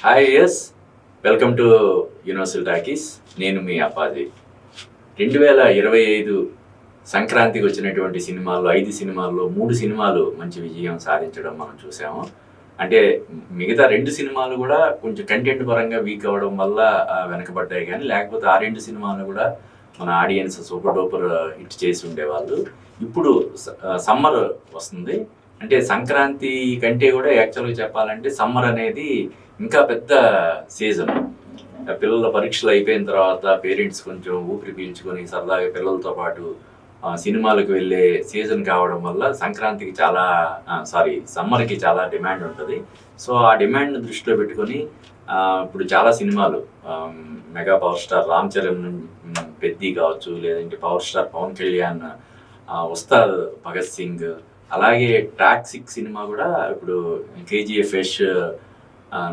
Hi yes welcome to Universal Talkies. నేను మీ అప్పాజీ. 2025 సంక్రాంతికి వచ్చినటువంటి సినిమాల్లో 5 సినిమాల్లో 3 సినిమాలు మంచి విజయం సాధించడం మనం చూసాము. అంటే మిగతా 2 సినిమాలు కూడా కొంచెం కంటెంట్ పరంగా వీక్ అవ్వడం వల్ల వెనకబడ్డాయి, కానీ లేకపోతే ఆ 2 సినిమాలు కూడా మన ఆడియన్స్ సూపర్ డూపర్ హిట్ చేసి ఉండేవాళ్ళు. ఇప్పుడు సమ్మర్ వస్తుంది, అంటే సంక్రాంతి కంటే కూడా యాక్చువల్గా చెప్పాలంటే సమ్మర్ అనేది ఇంకా పెద్ద సీజన్. పిల్లల పరీక్షలు అయిపోయిన తర్వాత పేరెంట్స్ కొంచెం ఊపిరి పీల్చుకొని సరదాగా పిల్లలతో పాటు సినిమాలకు వెళ్ళే సీజన్ కావడం వల్ల సంక్రాంతికి సమ్మర్కి చాలా డిమాండ్ ఉంటుంది. సో ఆ డిమాండ్ దృష్టిలో పెట్టుకొని ఇప్పుడు చాలా సినిమాలు mega power star Ram Charan Peddi కావచ్చు, లేదంటే పవర్ స్టార్ పవన్ కళ్యాణ్ ఉస్తాద్ భగత్ సింగ్, అలాగే టాక్సిక్ సినిమా కూడా ఇప్పుడు కేజీఎఫ్ యష్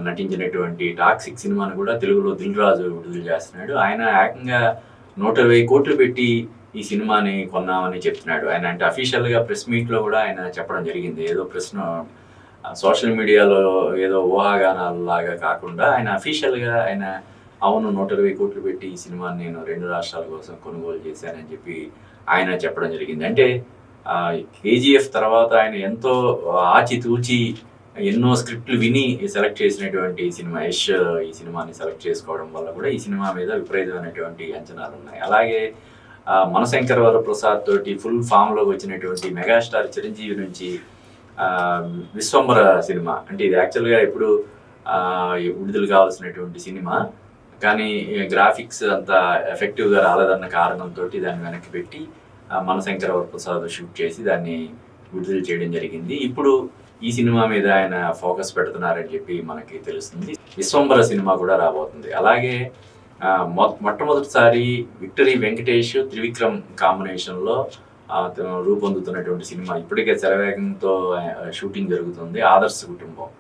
నటించినటువంటి టాక్సిక్ సినిమాను కూడా తెలుగులో దిల్ రాజు విడుదల చేస్తున్నాడు. ఆయన ఏకంగా 120 కోట్లు పెట్టి ఈ సినిమాని కొన్నామని చెప్తున్నాడు. ఆయన అంటే అఫీషియల్గా ప్రెస్ మీట్లో కూడా ఆయన చెప్పడం జరిగింది. ఏదో ప్రశ్న సోషల్ మీడియాలో ఏదో ఊహాగానాలలాగా కాకుండా ఆయన అఫీషియల్గా ఆయన అవును 120 కోట్లు పెట్టి ఈ సినిమాని నేను 2 రాష్ట్రాల కోసం కొనుగోలు చేశానని చెప్పి ఆయన చెప్పడం జరిగింది. అంటే కేజీఎఫ్ తర్వాత ఆయన ఎంతో ఆచితూచి ఎన్నో స్క్రిప్ట్లు విని సెలెక్ట్ చేసినటువంటి సినిమా యష్ ఈ సినిమాని సెలెక్ట్ చేసుకోవడం వల్ల కూడా ఈ సినిమా మీద విపరీతమైనటువంటి అంచనాలు ఉన్నాయి. అలాగే మనశంకర్ వరప్రసాద్ తోటి ఫుల్ ఫామ్లోకి వచ్చినటువంటి మెగాస్టార్ చిరంజీవి నుంచి విశ్వంబర సినిమా, అంటే ఇది యాక్చువల్గా ఇప్పుడు విడుదల కావాల్సినటువంటి సినిమా, కానీ గ్రాఫిక్స్ అంత ఎఫెక్టివ్గా రాలేదన్న కారణంతో దాన్ని వెనక్కి పెట్టి మనశంకర్ వరప్రసాద్ షూట్ చేసి దాన్ని విడుదల చేయడం జరిగింది. ఇప్పుడు ఈ సినిమా మీద ఆయన ఫోకస్ పెడుతున్నారని చెప్పి మనకి తెలుస్తుంది. విశ్వంబర సినిమా కూడా రాబోతుంది. అలాగే మొట్టమొదటిసారి విక్టరీ వెంకటేష్ త్రివిక్రమ్ కాంబినేషన్లో రూపొందుతున్నటువంటి సినిమా, ఇప్పటికే శరవేగంతో షూటింగ్ జరుగుతుంది, ఆదర్శ కుటుంబం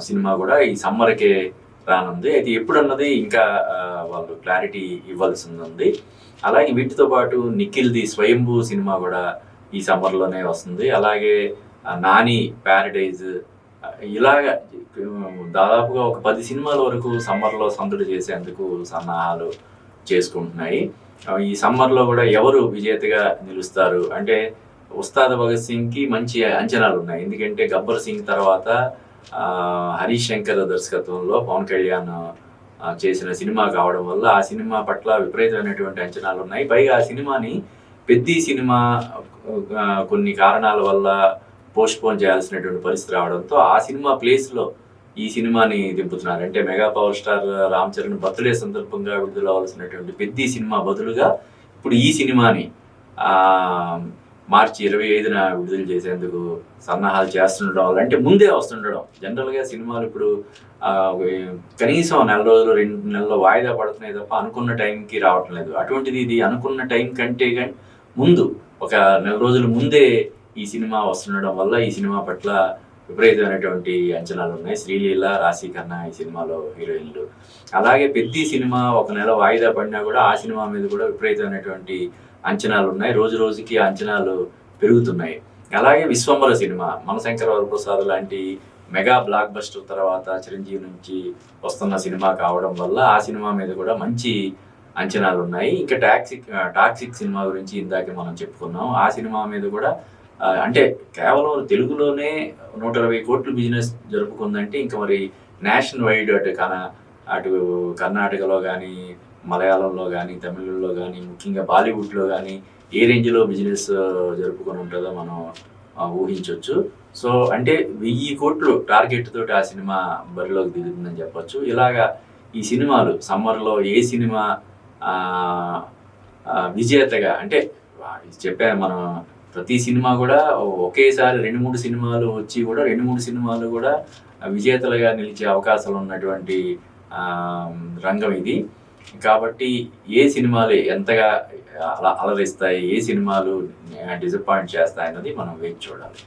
సినిమా కూడా ఈ సమ్మర్కే రానుంది. అయితే ఎప్పుడన్నది ఇంకా వాళ్ళు క్లారిటీ ఇవ్వాల్సి ఉంది. అలాగే వీటితో పాటు నిఖిల్ది స్వయంభూ సినిమా కూడా ఈ సమ్మర్లోనే వస్తుంది. అలాగే నాని ప్యారడైజ్, ఇలాగ దాదాపుగా ఒక 10 సినిమాల వరకు సమ్మర్లో సందడి చేసేందుకు సన్నాహాలు చేసుకుంటున్నాయి. ఈ సమ్మర్లో కూడా ఎవరు విజేతగా నిలుస్తారు అంటే ఉస్తాద్ భగత్ సింగ్కి మంచి అంచనాలు ఉన్నాయి. ఎందుకంటే గబ్బర్ సింగ్ తర్వాత హరీష్ శంకర్ దర్శకత్వంలో పవన్ కళ్యాణ్ చేసిన సినిమా కావడం వల్ల ఆ సినిమా పట్ల విపరీతమైనటువంటి అంచనాలు ఉన్నాయి. పైగా ఆ సినిమాని పెద్ది సినిమా కొన్ని కారణాల వల్ల పోస్ట్పోన్ చేయాల్సినటువంటి పరిస్థితి రావడంతో ఆ సినిమా ప్లేస్లో ఈ సినిమాని దింపుతున్నారు. అంటే mega power star Ram Charan birthday సందర్భంగా విడుదల అవ్వాల్సినటువంటి పెద్ది సినిమా బదులుగా ఇప్పుడు ఈ సినిమాని మార్చి 25న విడుదల చేసేందుకు సన్నాహాలు చేస్తుండడం వల్ల, అంటే ముందే వస్తుండడం. జనరల్గా సినిమాలు ఇప్పుడు కనీసం 4 రోజులు 2 నెలలు వాయిదా పడుతున్నాయి తప్ప అనుకున్న టైంకి రావటం లేదు. అటువంటిది ఇది అనుకున్న టైం కంటే ముందు ఒక 4 రోజుల ముందే ఈ సినిమా వస్తుండడం వల్ల ఈ సినిమా పట్ల విపరీతమైనటువంటి అంచనాలు ఉన్నాయి. శ్రీలీల, రాశి ఖన్నా ఈ సినిమాలో హీరోయిన్లు. అలాగే పెద్ది సినిమా ఒక నెల వాయిదా పడినా కూడా ఆ సినిమా మీద కూడా విపరీతమైనటువంటి అంచనాలు ఉన్నాయి. రోజు రోజుకి ఆ అంచనాలు పెరుగుతున్నాయి. అలాగే విశ్వంబర సినిమా మనశంకర్ వరప్రసాద్ లాంటి మెగా బ్లాక్ బస్టర్ తర్వాత చిరంజీవి నుంచి వస్తున్న సినిమా కావడం వల్ల ఆ సినిమా మీద కూడా మంచి అంచనాలు ఉన్నాయి. ఇంకా టాక్సిక్ సినిమా గురించి ఇందాక మనం చెప్పుకున్నాం. ఆ సినిమా మీద కూడా అంటే కేవలం తెలుగులోనే 120 కోట్లు బిజినెస్ జరుపుకుందంటే ఇంకా మరి నేషనల్ వైడ్ అటు కర్ణాటకలో కానీ, మలయాళంలో కానీ, తమిళంలో కానీ, ముఖ్యంగా బాలీవుడ్లో కానీ ఏ రేంజ్లో బిజినెస్ జరుపుకొని ఉంటుందో మనం ఊహించవచ్చు. సో అంటే 1000 కోట్లు టార్గెట్ తోటి ఆ సినిమా బరిలోకి దిగుతుందని చెప్పొచ్చు. ఇలాగా ఈ సినిమాలు సమ్మర్లో ఏ సినిమా విజేతగా, అంటే చెప్పాను మనం ప్రతి సినిమా కూడా ఒకేసారి 2-3 సినిమాలు వచ్చి కూడా 2-3 సినిమాలు కూడా విజేతలుగా నిలిచే అవకాశాలు ఉన్నటువంటి రంగం ఇది. కాబట్టి ఏ సినిమాలు ఎంతగా అలరిస్తాయి, ఏ సినిమాలు డిసప్పాయింట్ చేస్తాయి అన్నది మనం వేచి చూడాలి.